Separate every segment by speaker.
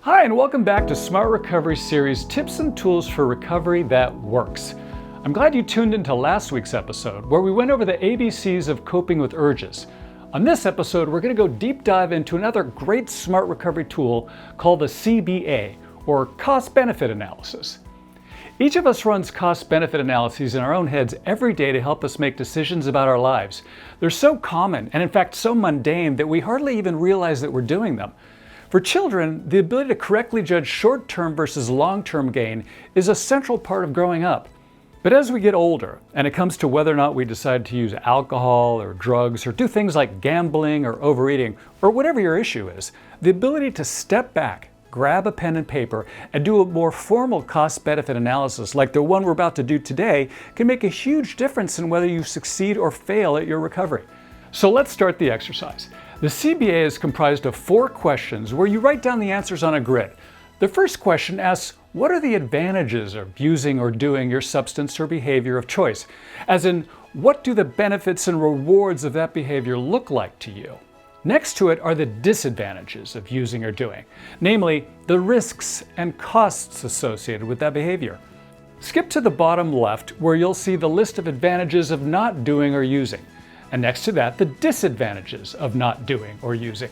Speaker 1: Hi, and welcome back to Smart Recovery Series Tips and Tools for Recovery That Works. I'm glad you tuned into last week's episode, where we went over the ABCs of coping with urges. On this episode, we're going to go deep dive into another great smart recovery tool called the CBA, or Cost-Benefit Analysis. Each of us runs cost-benefit analyses in our own heads every day to help us make decisions about our lives. They're so common, and in fact so mundane, that we hardly even realize that we're doing them. For children, the ability to correctly judge short-term versus long-term gain is a central part of growing up. But as we get older, and it comes to whether or not we decide to use alcohol or drugs or do things like gambling or overeating or whatever your issue is, the ability to step back, grab a pen and paper, and do a more formal cost-benefit analysis like the one we're about to do today can make a huge difference in whether you succeed or fail at your recovery. So let's start the exercise. The CBA is comprised of 4 questions where you write down the answers on a grid. The first question asks, what are the advantages of using or doing your substance or behavior of choice? As in, what do the benefits and rewards of that behavior look like to you? Next to it are the disadvantages of using or doing, namely the risks and costs associated with that behavior. Skip to the bottom left where you'll see the list of advantages of not doing or using. And next to that, the disadvantages of not doing or using.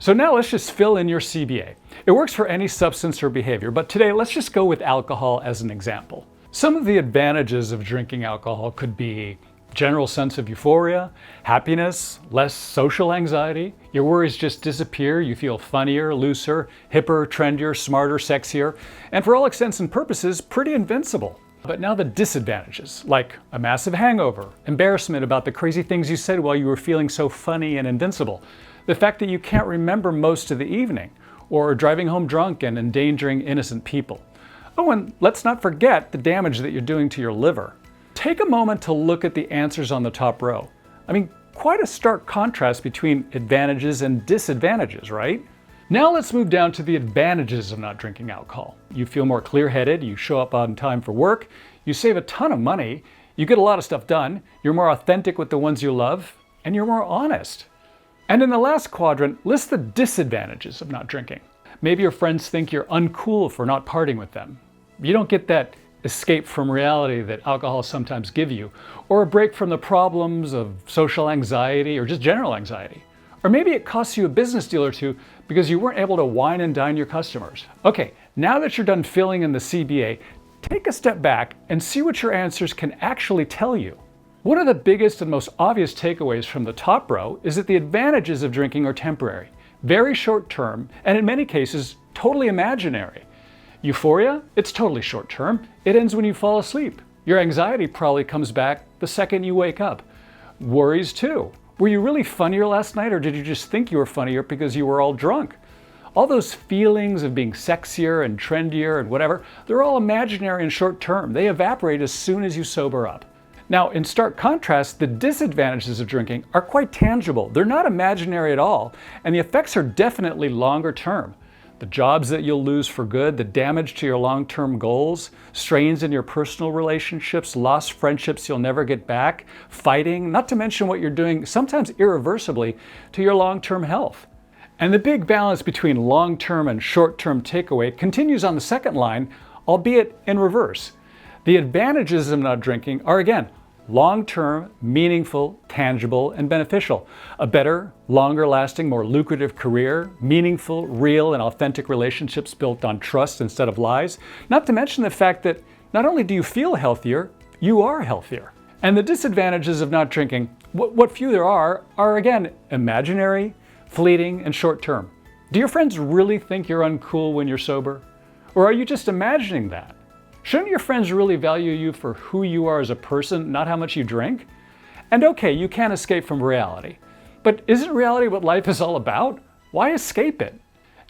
Speaker 1: So now let's just fill in your CBA. It works for any substance or behavior, but today let's just go with alcohol as an example. Some of the advantages of drinking alcohol could be general sense of euphoria, happiness, less social anxiety, your worries just disappear, you feel funnier, looser, hipper, trendier, smarter, sexier, and for all intents and purposes, pretty invincible. But now the disadvantages, like a massive hangover, embarrassment about the crazy things you said while you were feeling so funny and invincible, the fact that you can't remember most of the evening, or driving home drunk and endangering innocent people. Oh, and let's not forget the damage that you're doing to your liver. Take a moment to look at the answers on the top row. I mean, quite a stark contrast between advantages and disadvantages, right? Now let's move down to the advantages of not drinking alcohol. You feel more clear-headed, you show up on time for work, you save a ton of money, you get a lot of stuff done, you're more authentic with the ones you love, and you're more honest. And in the last quadrant, list the disadvantages of not drinking. Maybe your friends think you're uncool for not partying with them. You don't get that escape from reality that alcohol sometimes gives you, or a break from the problems of social anxiety or just general anxiety. Or maybe it costs you a business deal or two because you weren't able to wine and dine your customers. Okay, now that you're done filling in the CBA, take a step back and see what your answers can actually tell you. One of the biggest and most obvious takeaways from the top row is that the advantages of drinking are temporary, very short term, and in many cases, totally imaginary. Euphoria? It's totally short term. It ends when you fall asleep. Your anxiety probably comes back the second you wake up. Worries too. Were you really funnier last night, or did you just think you were funnier because you were all drunk? All those feelings of being sexier and trendier and whatever, they're all imaginary and short term. They evaporate as soon as you sober up. Now, in stark contrast, the disadvantages of drinking are quite tangible. They're not imaginary at all, and the effects are definitely longer term. The jobs that you'll lose for good, the damage to your long-term goals, strains in your personal relationships, lost friendships you'll never get back, fighting, not to mention what you're doing, sometimes irreversibly, to your long-term health. And the big balance between long-term and short-term takeaway continues on the second line, albeit in reverse. The advantages of not drinking are, again, long-term, meaningful, tangible, and beneficial. A better, longer-lasting, more lucrative career, meaningful, real, and authentic relationships built on trust instead of lies. Not to mention the fact that not only do you feel healthier, you are healthier. And the disadvantages of not drinking, what few there are again, imaginary, fleeting, and short-term. Do your friends really think you're uncool when you're sober? Or are you just imagining that? Shouldn't your friends really value you for who you are as a person, not how much you drink? And okay, you can't escape from reality. But isn't reality what life is all about? Why escape it?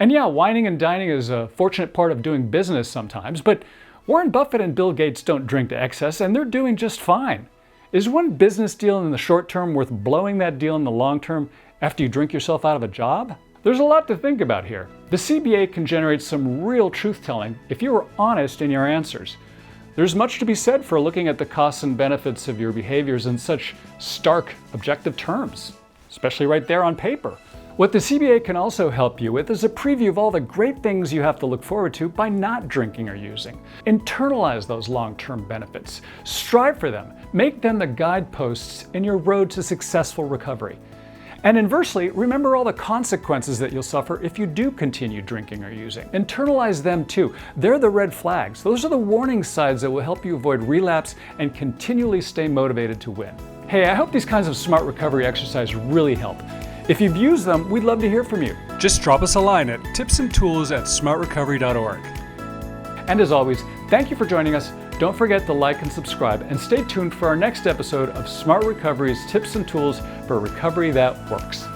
Speaker 1: And yeah, wining and dining is a fortunate part of doing business sometimes, but Warren Buffett and Bill Gates don't drink to excess, and they're doing just fine. Is one business deal in the short term worth blowing that deal in the long term after you drink yourself out of a job? There's a lot to think about here. The CBA can generate some real truth-telling if you are honest in your answers. There's much to be said for looking at the costs and benefits of your behaviors in such stark, objective terms, especially right there on paper. What the CBA can also help you with is a preview of all the great things you have to look forward to by not drinking or using. Internalize those long-term benefits. Strive for them. Make them the guideposts in your road to successful recovery. And inversely, remember all the consequences that you'll suffer if you do continue drinking or using. Internalize them too. They're the red flags. Those are the warning signs that will help you avoid relapse and continually stay motivated to win. Hey, I hope these kinds of smart recovery exercises really help. If you've used them, we'd love to hear from you. Just drop us a line at tipsandtools@smartrecovery.org. And as always, thank you for joining us. Don't forget to like and subscribe, and stay tuned for our next episode of Smart Recovery's Tips and Tools for Recovery That Works.